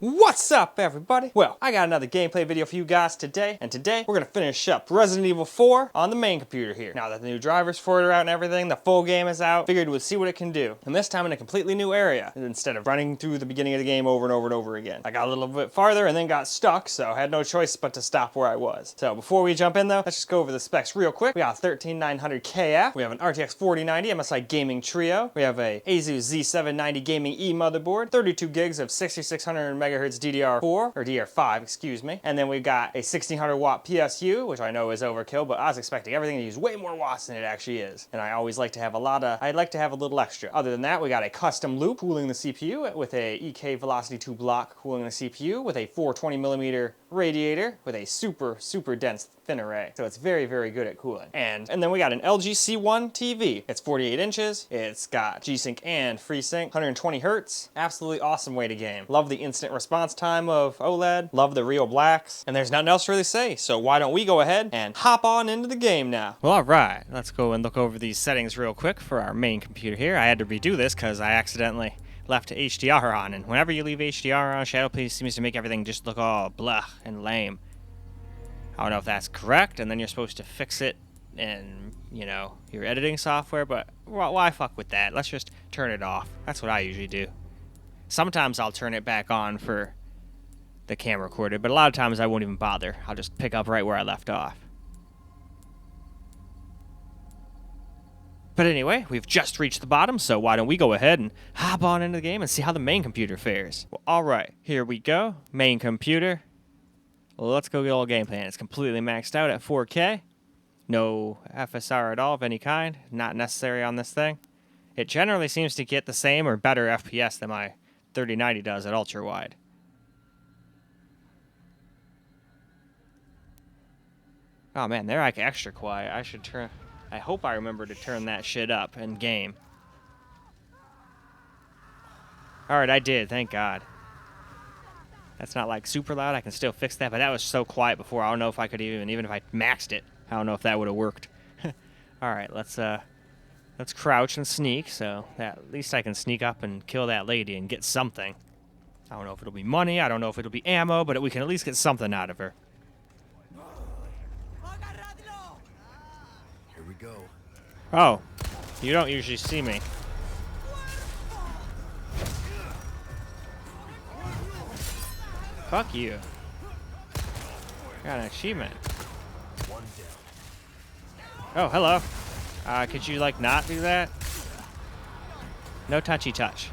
What's up, everybody? Well, I got another gameplay video for you guys today, and today we're gonna finish up Resident Evil 4 on the main computer here. Now that the new drivers for it are out and everything, the full game is out, figured we'd see what it can do. And this time in a completely new area, instead of running through the beginning of the game over and over and over again. I got a little bit farther and then got stuck, so I had no choice but to stop where I was. So before we jump in though, let's just go over the specs real quick. We got a 13900 KF, we have an RTX 4090 MSI gaming trio, we have a Asus Z790 gaming E motherboard, 32 gigs of 6600 megahertz DDR4, or DDR5, excuse me. And then we've got a 1600 watt PSU, which I know is overkill, but I was expecting everything to use way more watts than it actually is. And I always like to have I'd like to have a little extra. Other than that, we got a custom loop cooling the CPU with a EK Velocity 2 block cooling the CPU with a 420mm radiator with a super dense thin array. So it's very good at cooling. And then we got an LG C1 TV. It's 48 inches. It's got G-Sync and FreeSync, 120 hertz. Absolutely awesome way to game. Love the instant response time of OLED. Love the real blacks. And there's nothing else to really say. So why don't we go ahead and hop on into the game now? Well, all right. Let's go and look over these settings real quick for our main computer here. I had to redo this because I accidentally left HDR on, and whenever you leave HDR on, Shadow seems to make everything just look all blah and lame. I don't know if that's correct, and then you're supposed to fix it in, you know, your editing software, but why fuck with that? Let's just turn it off. That's what I usually do. Sometimes I'll turn it back on for the camera recorded, but a lot of times I won't even bother. I'll just pick up right where I left off. But anyway, we've just reached the bottom, so why don't we go ahead and hop on into the game and see how the main computer fares. Well, alright, here we go. Main computer. Let's go get a little gameplay. It's completely maxed out at 4K. No FSR at all of any kind. Not necessary on this thing. It generally seems to get the same or better FPS than my 3090 does at ultra wide. Oh man, they're like extra quiet. I hope I remember to turn that shit up in game. Alright, I did, thank God. That's not like super loud, I can still fix that, but that was so quiet before, I don't know if I could even if I maxed it, I don't know if that would have worked. Alright, let's crouch and sneak, so that at least I can sneak up and kill that lady and get something. I don't know if it'll be money, I don't know if it'll be ammo, but we can at least get something out of her. Go. Oh, you don't usually see me. Fuck you. Got an achievement. Oh, hello. Could you, like, not do that? No touchy touch.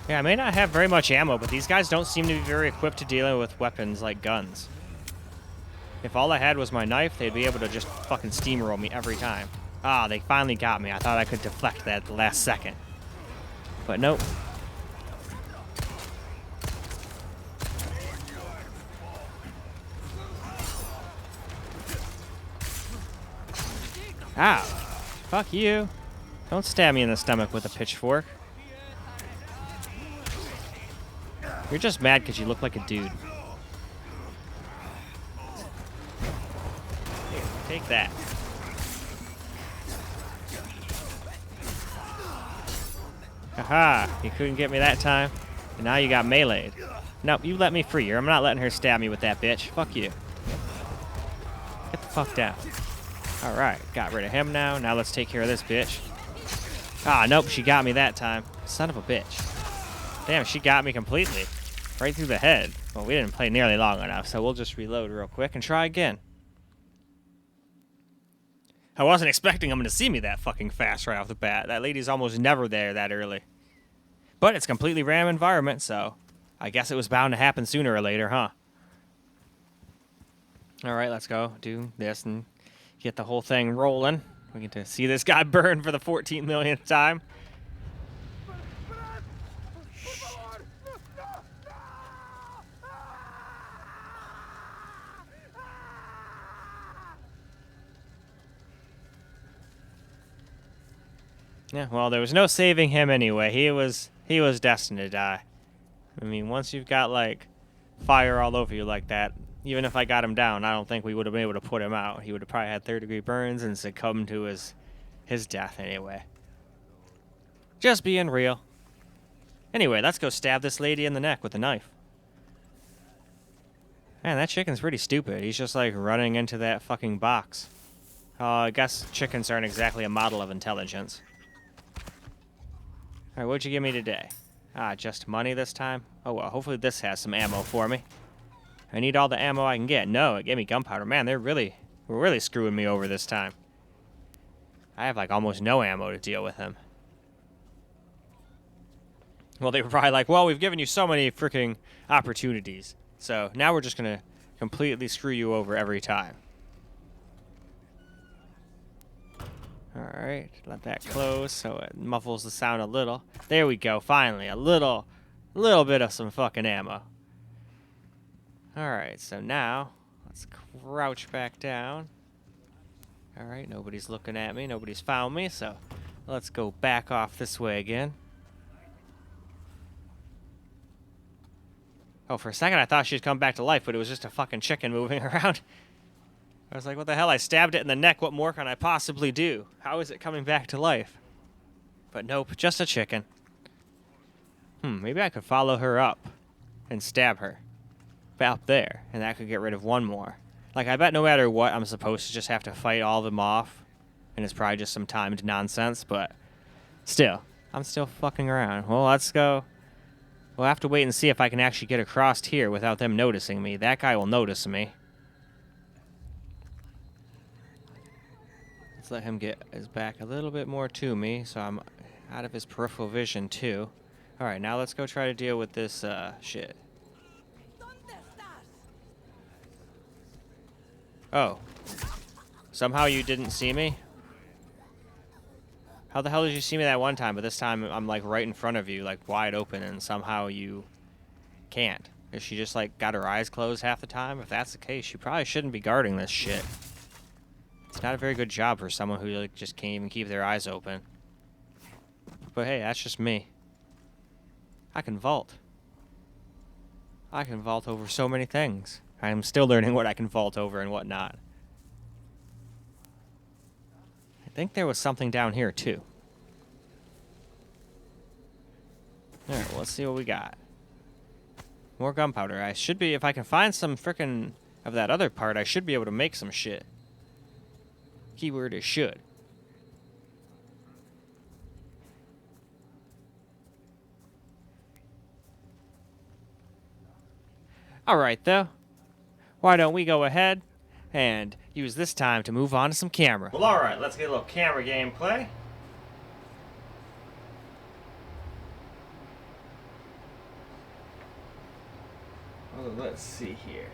Yeah, I may not have very much ammo, but these guys don't seem to be very equipped to dealing with weapons like guns. If all I had was my knife, they'd be able to just fucking steamroll me every time. Ah, they finally got me. I thought I could deflect that at the last second. But nope. Ow. Fuck you. Don't stab me in the stomach with a pitchfork. You're just mad because you look like a dude. Here, take that. Haha, you couldn't get me that time. And now you got meleeed. Nope, you let me free. I'm not letting her stab me with that bitch. Fuck you. Get the fuck down. Alright, got rid of him now. Now let's take care of this bitch. Ah, nope, she got me that time. Son of a bitch. Damn, she got me completely. Right through the head. Well, we didn't play nearly long enough, so we'll just reload real quick and try again. I wasn't expecting them to see me that fucking fast right off the bat. That lady's almost never there that early. But it's a completely random environment, so I guess it was bound to happen sooner or later, huh? Alright, let's go do this and get the whole thing rolling. We get to see this guy burn for the 14 millionth time. Yeah, well, there was no saving him anyway. He was destined to die. I mean, once you've got, like, fire all over you like that, even if I got him down, I don't think we would have been able to put him out. He would have probably had third-degree burns and succumbed to his his death anyway. Just being real. Anyway, let's go stab this lady in the neck with a knife. Man, that chicken's pretty stupid. He's just like running into that fucking box. I guess chickens aren't exactly a model of intelligence. Alright, what'd you give me today? Ah, just money this time? Oh well, hopefully this has some ammo for me. I need all the ammo I can get. No, it gave me gunpowder. Man, we're really screwing me over this time. I have like almost no ammo to deal with him. Well, they were probably like, well, we've given you so many freaking opportunities. So now we're just going to completely screw you over every time. Alright, let that close so it muffles the sound a little. There we go, finally. A little bit of some fucking ammo. Alright, so now let's crouch back down. Alright, nobody's looking at me. Nobody's found me, so let's go back off this way again. Oh, for a second I thought she'd come back to life, but it was just a fucking chicken moving around. I was like, what the hell? I stabbed it in the neck. What more can I possibly do? How is it coming back to life? But nope, just a chicken. Maybe I could follow her up and stab her. Up there, and that could get rid of one more. Like, I bet no matter what, I'm supposed to just have to fight all of them off. And it's probably just some timed nonsense, but still, I'm still fucking around. Well, let's go. We'll have to wait and see if I can actually get across here without them noticing me. That guy will notice me. Let's let him get his back a little bit more to me, so I'm out of his peripheral vision, too. Alright, now let's go try to deal with this, shit. Oh. Somehow you didn't see me? How the hell did you see me that one time, but this time I'm, like, right in front of you, like, wide open, and somehow you can't? Is she just, like, got her eyes closed half the time? If that's the case, she probably shouldn't be guarding this shit. It's not a very good job for someone who, like, just can't even keep their eyes open. But hey, that's just me. I can vault. I can vault over so many things. I'm still learning what I can vault over and what not. I think there was something down here, too. Alright, well, let's see what we got. More gunpowder. I should be, if I can find some frickin' of that other part, I should be able to make some shit. Keyword is should. Alright, though. Why don't we go ahead and use this time to move on to some camera. Well, alright, let's get a little camera gameplay. Well, let's see here.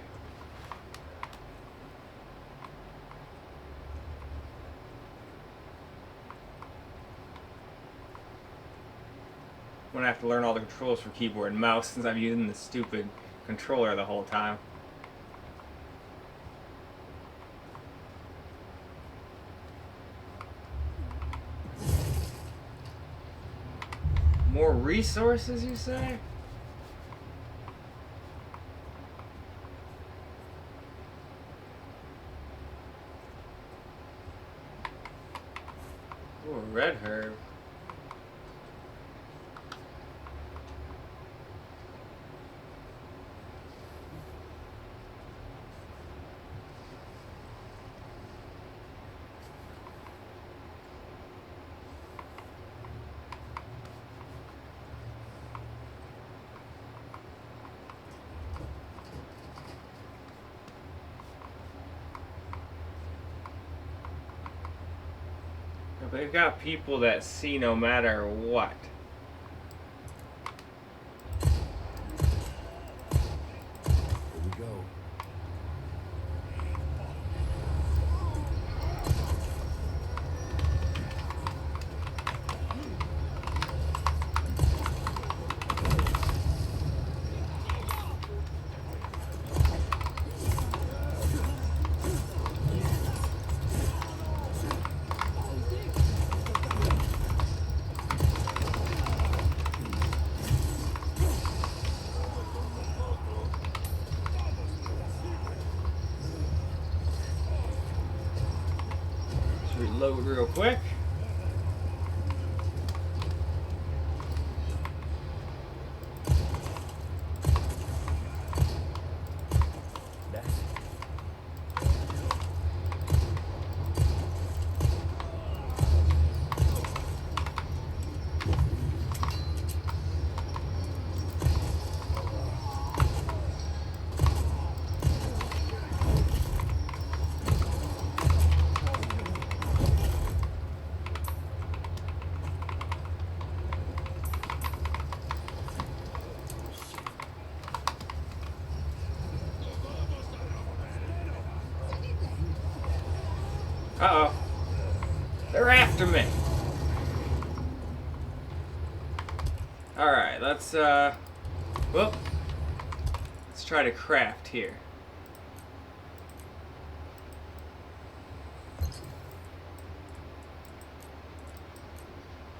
I'm gonna have to learn all the controls for keyboard and mouse since I'm using this stupid controller the whole time. More resources, you say? Ooh, a red herb. They've got people that see no matter what. Here we go. Reload real quick. Uh-oh. They're after me. Alright, let's try to craft here.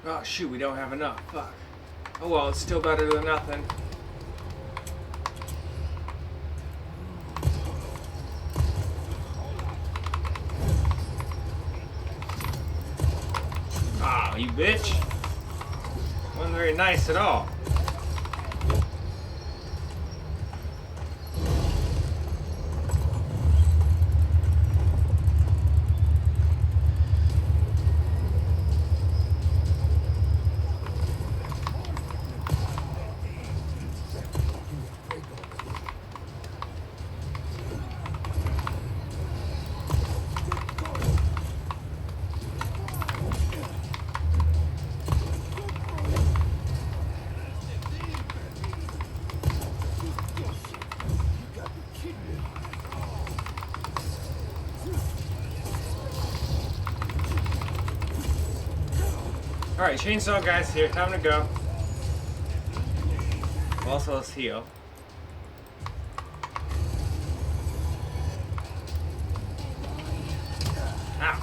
Oh shoot, we don't have enough. Fuck. Oh well, it's still better than nothing. Ah, you bitch. Wasn't very nice at all. Alright, chainsaw guys here, time to go. Also, let's heal. Ow.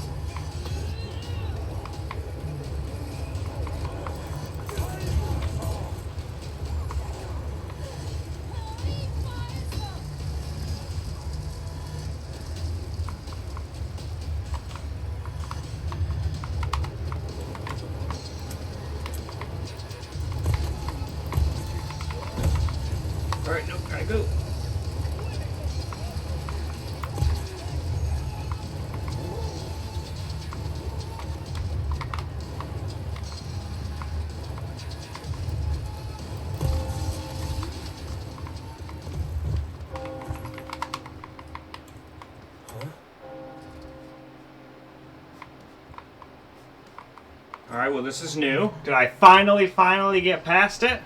Alright, nope, gotta go. Alright, well this is new. Did I finally get past it?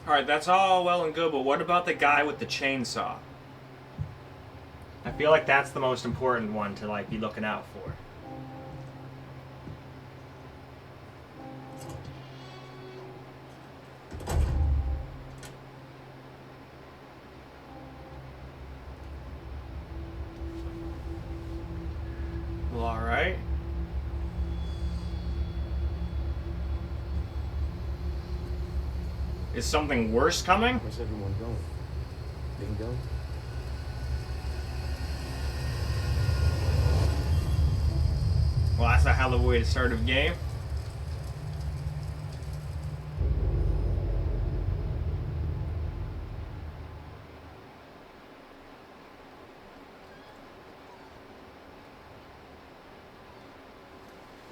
Alright, that's all well and good, but what about the guy with the chainsaw? I feel like that's the most important one to like be looking out for. Well, alright. Is something worse coming? Where's everyone going? Bingo? Well, that's a hell of a way to start a game.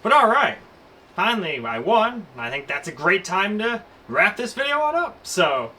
But alright. Finally, I won. I think that's a great time to wrap this video on up. So,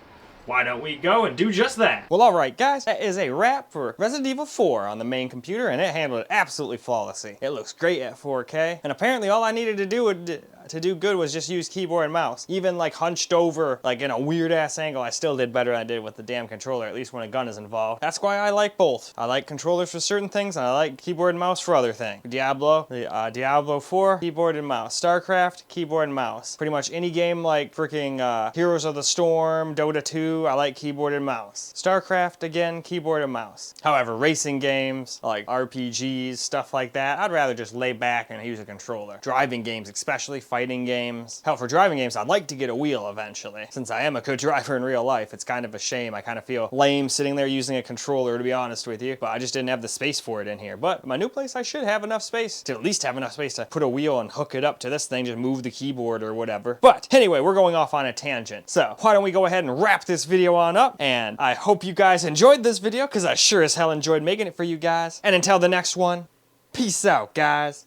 why don't we go and do just that? Well, alright guys, that is a wrap for Resident Evil 4 on the main computer, and it handled it absolutely flawlessly. It looks great at 4K, and apparently all I needed to do good was just use keyboard and mouse. Even like hunched over, like in a weird ass angle, I still did better than I did with the damn controller, at least when a gun is involved. That's why I like both. I like controllers for certain things, and I like keyboard and mouse for other things. Diablo 4, keyboard and mouse. StarCraft, keyboard and mouse. Pretty much any game like freaking Heroes of the Storm, Dota 2, I like keyboard and mouse. StarCraft, again, keyboard and mouse. However, racing games, like RPGs, stuff like that, I'd rather just lay back and use a controller. Driving games, especially fighting games. Hell, for driving games, I'd like to get a wheel eventually. Since I am a good driver in real life, it's kind of a shame. I kind of feel lame sitting there using a controller, to be honest with you, but I just didn't have the space for it in here. But my new place, I should have enough space to at least have enough space to put a wheel and hook it up to this thing, just move the keyboard or whatever. But anyway, we're going off on a tangent. So why don't we go ahead and wrap this this video on up, and I hope you guys enjoyed this video, because I sure as hell enjoyed making it for you guys. And until the next one, peace out, guys.